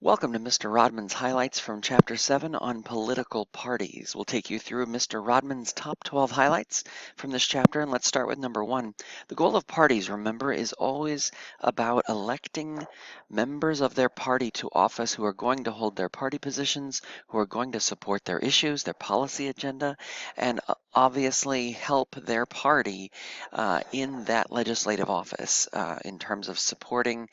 Welcome to Mr. Rodman's highlights from Chapter 7 on political parties. We'll take you through Mr. Rodman's top 12 highlights from this chapter, and let's start with number 1. The goal of parties, remember, is always about electing members of their party to office who are going to hold their party positions, who are going to support their issues, their policy agenda, and obviously help their party in that legislative office in terms of supporting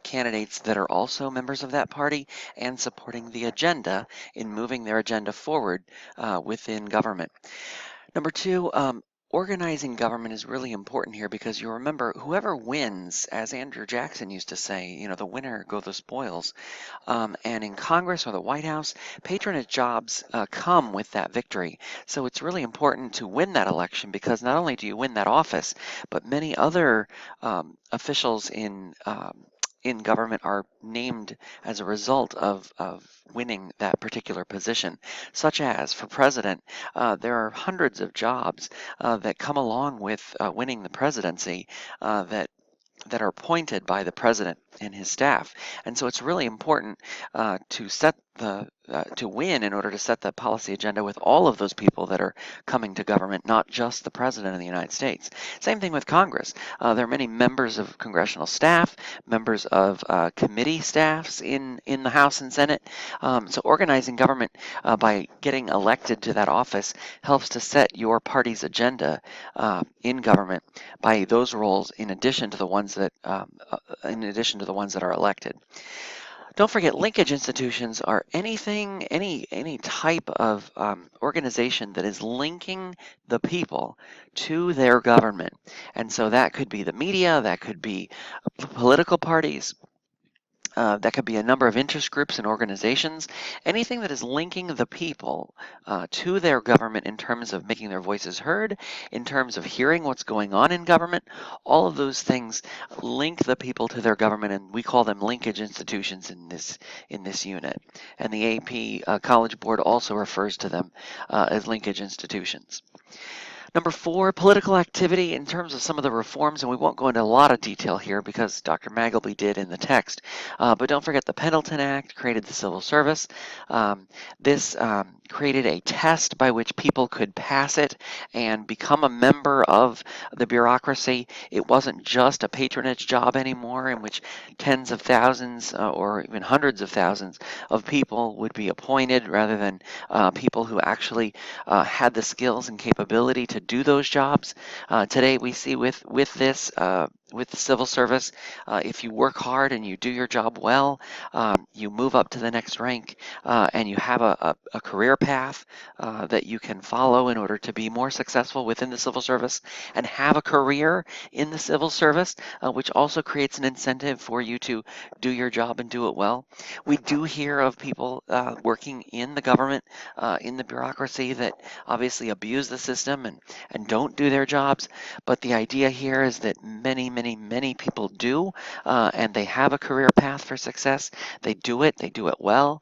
candidates that are also members of that party and supporting the agenda in moving their agenda forward within government. Number 2, organizing government is really important here because you remember whoever wins, as Andrew Jackson used to say, the winner go the spoils. And in Congress or the White House, patronage jobs come with that victory. So it's really important to win that election because not only do you win that office, but many other officials in government are named as a result of winning that particular position, such as for president, there are hundreds of jobs that come along with winning the presidency that are appointed by the president and his staff. And so it's really important to win in order to set the policy agenda with all of those people that are coming to government, not just the president of the United States. Same thing with Congress. There are many members of congressional staff, members of committee staffs in the House and Senate. So organizing government by getting elected to that office helps to set your party's agenda in government by those roles in addition to the ones that are elected. Don't forget, linkage institutions are any type of organization that is linking the people to their government. And so that could be the media, that could be political parties, that could be a number of interest groups and organizations, anything that is linking the people to their government in terms of making their voices heard, in terms of hearing what's going on in government. All of those things link the people to their government, and we call them linkage institutions in this unit. And the AP College Board also refers to them as linkage institutions. Number 4, political activity in terms of some of the reforms, and we won't go into a lot of detail here because Dr. Magleby did in the text, but don't forget the Pendleton Act created the civil service. This created a test by which people could pass it and become a member of the bureaucracy. It wasn't just a patronage job anymore in which tens of thousands or even hundreds of thousands of people would be appointed rather than people who actually had the skills and capability to do those jobs. Today we see with the civil service, if you work hard and you do your job well, you move up to the next rank and you have a career path that you can follow in order to be more successful within the civil service and have a career in the civil service, which also creates an incentive for you to do your job and do it well. We do hear of people working in the government, in the bureaucracy that obviously abuse the system and don't do their jobs, but the idea here is that many people do, and they have a career path for success. They do it well,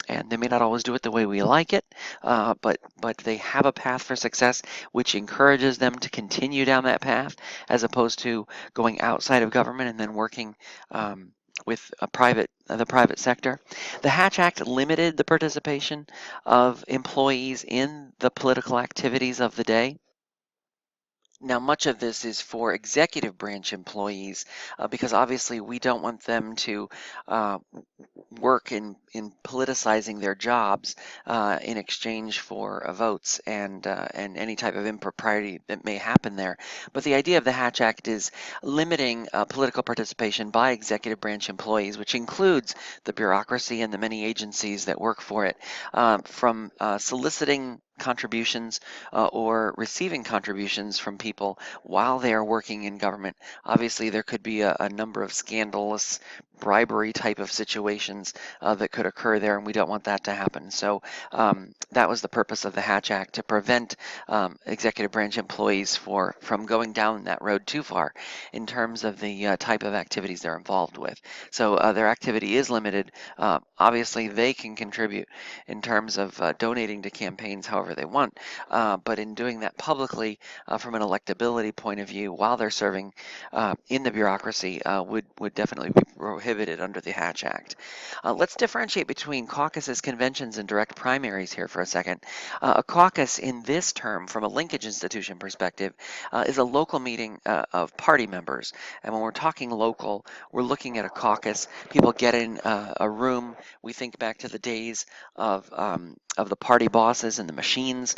and they may not always do it the way we like it, but they have a path for success which encourages them to continue down that path as opposed to going outside of government and then working with the private sector. The Hatch Act limited the participation of employees in the political activities of the day. Now, much of this is for executive branch employees because obviously we don't want them to work in politicizing their jobs in exchange for votes and any type of impropriety that may happen there. But the idea of the Hatch Act is limiting political participation by executive branch employees, which includes the bureaucracy and the many agencies that work for it, from soliciting contributions or receiving contributions from people while they are working in government. Obviously, there could be a number of scandalous bribery type of situations that could occur there, and we don't want that to happen. So that was the purpose of the Hatch Act, to prevent executive branch employees from going down that road too far in terms of the type of activities they're involved with. So their activity is limited. Obviously, they can contribute in terms of donating to campaigns however whoever they want. But in doing that publicly, from an electability point of view, while they're serving in the bureaucracy, would definitely be prohibited under the Hatch Act. Let's differentiate between caucuses, conventions, and direct primaries here for a second. A caucus in this term, from a linkage institution perspective, is a local meeting of party members. And when we're talking local, we're looking at a caucus. People get in a room. We think back to the days of the party bosses and the machines.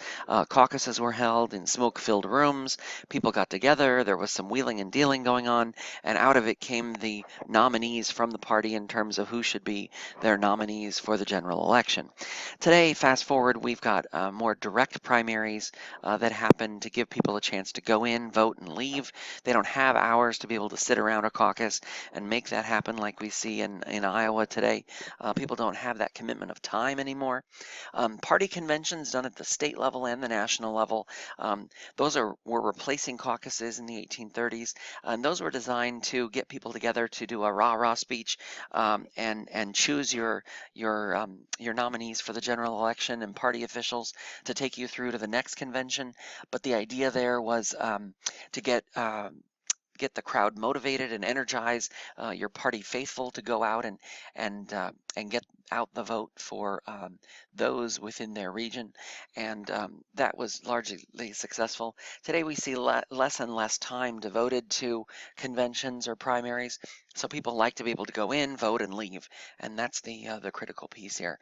Caucuses were held in smoke-filled rooms. People got together. There was some wheeling and dealing going on, and out of it came the nominees from the party in terms of who should be their nominees for the general election. Today, fast forward, we've got more direct primaries that happen to give people a chance to go in, vote, and leave. They don't have hours to be able to sit around a caucus and make that happen like we see in Iowa today. People don't have that commitment of time anymore. Party conventions done at the state level and the national level, those were replacing caucuses in the 1830s, and those were designed to get people together to do a rah-rah speech and choose your nominees for the general election and party officials to take you through to the next convention. But the idea there was to get the crowd motivated and energize your party faithful to go out and get out the vote for those within their region, and that was largely successful. Today we see less and less time devoted to conventions or primaries, so people like to be able to go in, vote, and leave, and that's the critical piece here.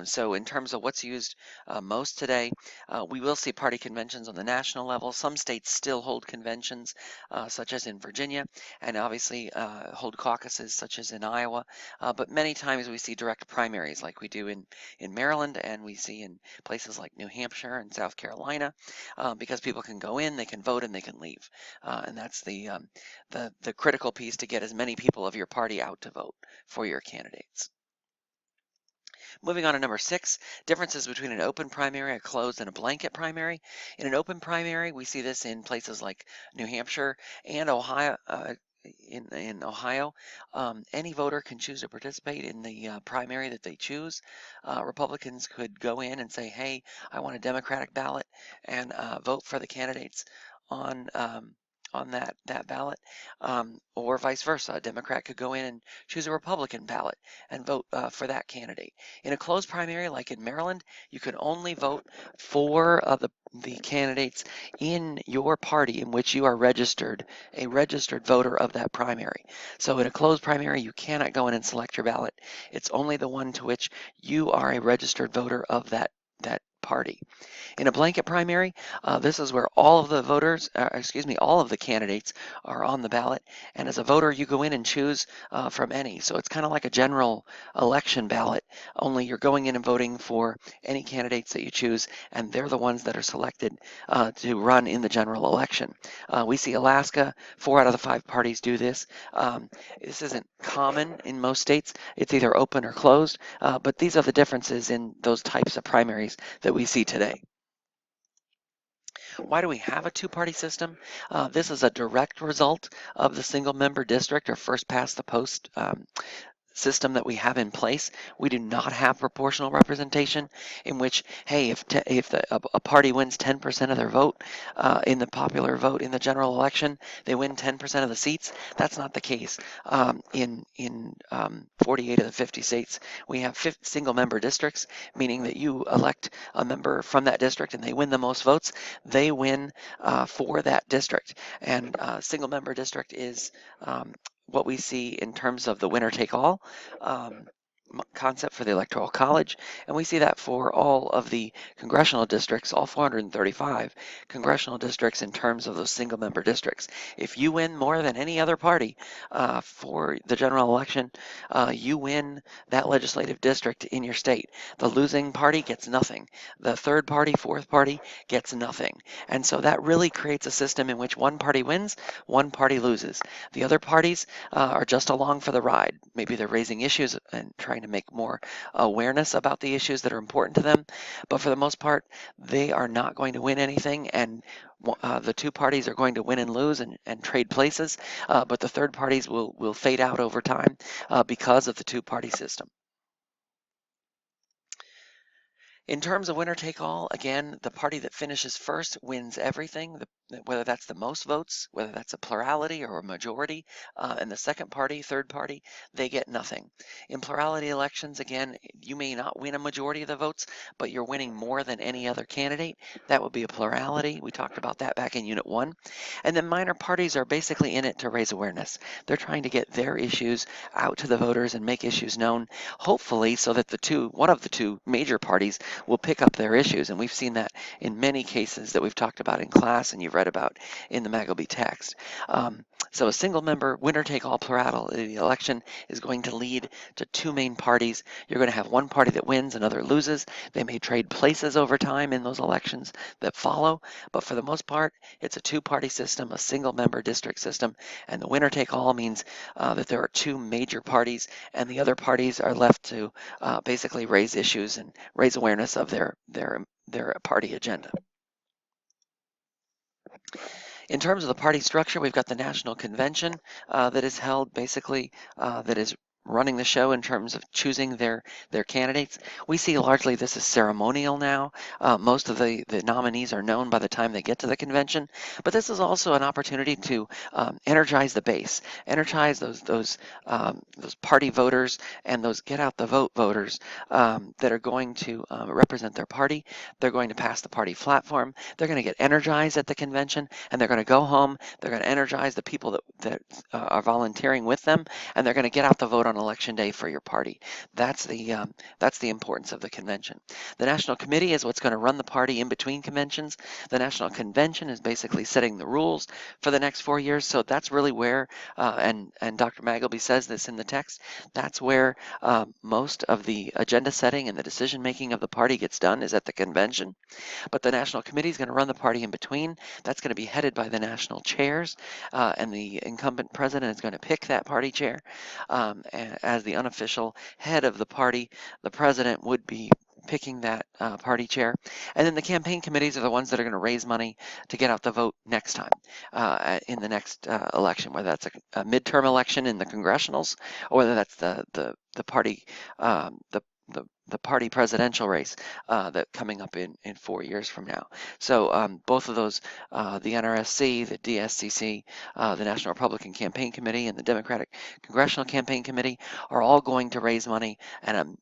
So in terms of what's used most today, we will see party conventions on the national level. Some states still hold conventions, such as in Virginia, and obviously hold caucuses, such as in Iowa, but many times we see direct primaries like we do in Maryland, and we see in places like New Hampshire and South Carolina, because people can go in, they can vote, and they can leave, and that's the critical piece, to get as many people of your party out to vote for your candidates. Moving on to number 6, differences between an open primary, a closed, and a blanket primary. In an open primary, we see this in places like New Hampshire and Ohio. In Ohio, any voter can choose to participate in the primary that they choose. Republicans could go in and say, hey, I want a Democratic ballot, and vote for the candidates on that ballot, or vice versa. A Democrat could go in and choose a Republican ballot and vote for that candidate. In a closed primary, like in Maryland, you can only vote for the candidates in your party in which you are registered, a registered voter of that primary. So in a closed primary, you cannot go in and select your ballot. It's only the one to which you are a registered voter of that party. In a blanket primary, this is where all of the voters, all of the candidates are on the ballot, and as a voter you go in and choose from any. So it's kind of like a general election ballot, only you're going in and voting for any candidates that you choose, and they're the ones that are selected to run in the general election. We see Alaska, 4 out of the 5 parties do this. This isn't common in most states. It's either open or closed, but these are the differences in those types of primaries that we see today. Why do we have a two-party system? This is a direct result of the single-member district, or first past the post system that we have in place. We do not have proportional representation, in which, hey, if a party wins 10% of their vote in the popular vote in the general election, they win 10% of the seats. That's not the case. In 48 of the 50 states, we have single-member districts, meaning that you elect a member from that district and they win the most votes. They win for that district. And single-member district is what we see in terms of the winner-take-all concept for the Electoral College, and we see that for all of the congressional districts, all 435 congressional districts, in terms of those single-member districts. If you win more than any other party for the general election, you win that legislative district in your state. The losing party gets nothing. The third party, fourth party gets nothing. And so that really creates a system in which one party wins, one party loses. The other parties are just along for the ride. Maybe they're raising issues and trying to make more awareness about the issues that are important to them, but for the most part, they are not going to win anything, and the two parties are going to win and lose and trade places, but the third parties will fade out over time because of the two-party system. In terms of winner take all, again, the party that finishes first wins everything, whether that's the most votes, whether that's a plurality or a majority, and the second party, third party, they get nothing. In plurality elections, again, you may not win a majority of the votes, but you're winning more than any other candidate. That would be a plurality. We talked about that back in Unit 1. And then minor parties are basically in it to raise awareness. They're trying to get their issues out to the voters and make issues known, hopefully so that one of the two major parties will pick up their issues. And we've seen that in many cases that we've talked about in class and you've read about in the Magleby text. So a single member winner-take-all plurality election is going to lead to two main parties. You're going to have one party that wins, another loses. They may trade places over time in those elections that follow, but for the most part, it's a two-party system, a single-member district system, and the winner-take-all means that there are two major parties, and the other parties are left to basically raise issues and raise awareness of their party agenda. In terms of the party structure, we've got the National Convention that is held basically that is running the show in terms of choosing their candidates. We see largely this is ceremonial now. Most of the nominees are known by the time they get to the convention, but this is also an opportunity to energize the base, energize those party voters and those get out the vote voters that are going to represent their party. They're going to pass the party platform. They're going to get energized at the convention, and they're going to go home. They're going to energize the people that are volunteering with them, and they're going to get out the vote on election day for your party. That's the importance of the convention. The National Committee is what's going to run the party in between conventions. The National Convention is basically setting the rules for the next 4 years. So that's really where, and Dr. Magleby says this in the text, that's where most of the agenda setting and the decision making of the party gets done is at the convention. But the National Committee is going to run the party in between. That's going to be headed by the national chairs, and the incumbent president is going to pick that party chair. As the unofficial head of the party, the president would be picking that party chair. And then the campaign committees are the ones that are going to raise money to get out the vote next time in the next election, whether that's a midterm election in the congressionals or whether that's the party the party presidential race that coming up in 4 years from now. So both of those, the NRSC, the DSCC, the National Republican Campaign Committee, and the Democratic Congressional Campaign Committee are all going to raise money, and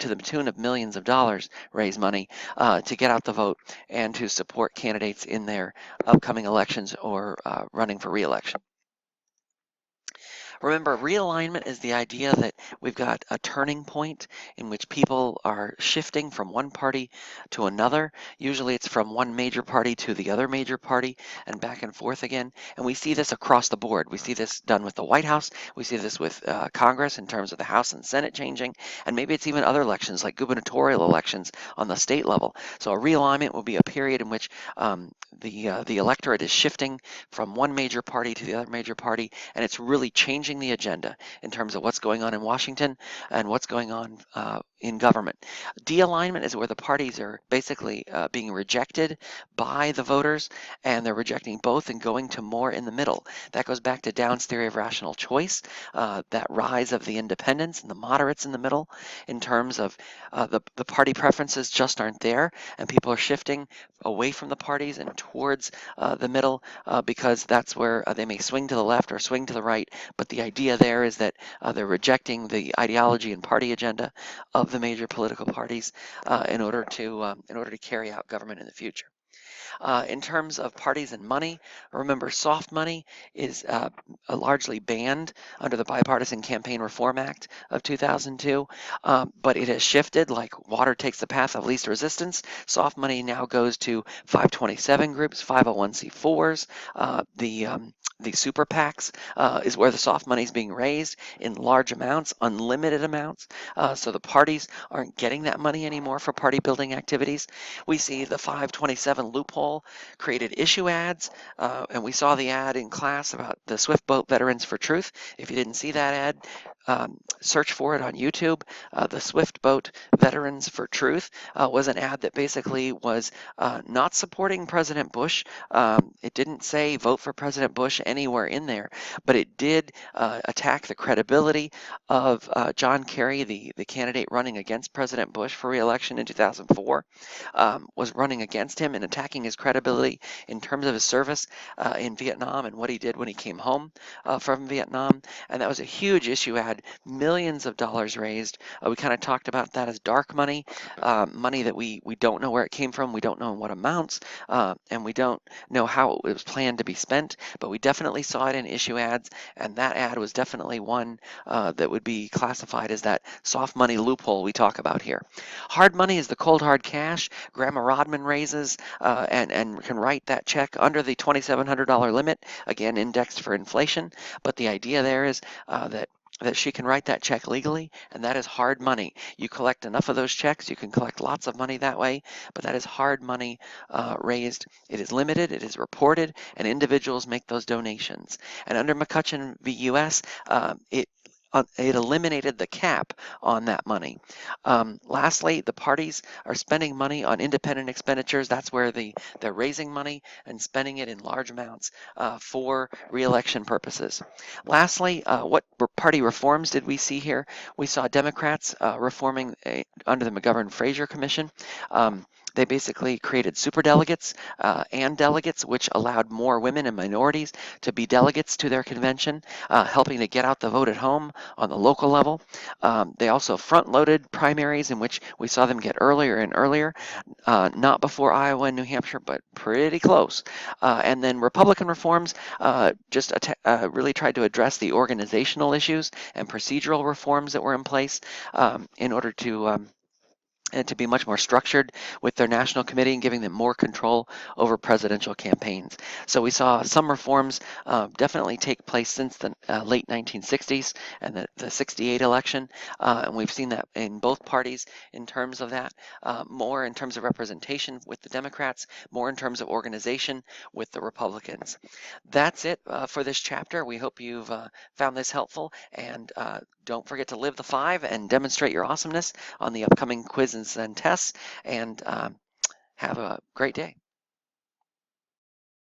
to the tune of millions of dollars raise money to get out the vote and to support candidates in their upcoming elections or running for re-election. Remember, realignment is the idea that we've got a turning point in which people are shifting from one party to another. Usually it's from one major party to the other major party and back and forth again. And we see this across the board. We see this done with the White House. We see this with Congress in terms of the House and Senate changing. And maybe it's even other elections like gubernatorial elections on the state level. So a realignment will be a period in which the electorate is shifting from one major party to the other major party, and it's really changing the agenda in terms of what's going on in Washington and what's going on in government. De-alignment is where the parties are basically being rejected by the voters, and they're rejecting both and going to more in the middle. That goes back to Downs' theory of rational choice, that rise of the independents and the moderates in the middle in terms of the party preferences just aren't there, and people are shifting away from the parties and towards the middle because that's where they may swing to the left or swing to the right, but the idea there is that they're rejecting the ideology and party agenda of the major political parties in order to carry out government in the future. In terms of parties and money, remember soft money is largely banned under the Bipartisan Campaign Reform Act of 2002, but it has shifted like water takes the path of least resistance. Soft money now goes to 527 groups, 501c4s, the SuperPACS is where the soft money is being raised in large amounts, unlimited amounts. So the parties aren't getting that money anymore for party building activities. We see the 527 loophole created issue ads, and we saw the ad in class about the Swift Boat Veterans for Truth. If you didn't see that ad, search for it on YouTube. The Swift Boat Veterans for Truth was an ad that basically was not supporting President Bush. It didn't say vote for President Bush anywhere in there, but it did attack the credibility of John Kerry, the candidate running against President Bush for re-election in 2004, was running against him and attacking his credibility in terms of his service in Vietnam and what he did when he came home from Vietnam. And that was a huge issue, had millions of dollars raised. We kind of talked about that as dark money, money that we don't know where it came from, we don't know in what amounts, and we don't know how it was planned to be spent, but we definitely saw it in issue ads, and that ad was definitely one that would be classified as that soft money loophole we talk about here. Hard money is the cold hard cash. Grandma Rodman raises and can write that check under the $2,700 limit, again indexed for inflation, but the idea there is that she can write that check legally, and that is hard money. You collect enough of those checks, you can collect lots of money that way, but that is hard money raised. It is limited, it is reported, and individuals make those donations. And under McCutcheon v. US, it eliminated the cap on that money. Lastly, the parties are spending money on independent expenditures. That's where they're raising money and spending it in large amounts for re-election purposes. Lastly, what party reforms did we see here? We saw Democrats reforming under the McGovern-Fraser Commission. They basically created superdelegates and delegates, which allowed more women and minorities to be delegates to their convention, helping to get out the vote at home on the local level. They also front-loaded primaries in which we saw them get earlier and earlier, not before Iowa and New Hampshire, but pretty close. And then Republican reforms just really tried to address the organizational issues and procedural reforms that were in place in order to be much more structured with their national committee and giving them more control over presidential campaigns. So we saw some reforms definitely take place since the late 1960s and the 68 election, and we've seen that in both parties in terms of that, more in terms of representation with the Democrats, more in terms of organization with the Republicans. That's it for this chapter. We hope you've found this helpful, and don't forget to live the 5 and demonstrate your awesomeness on the upcoming quizzes and tests, and have a great day.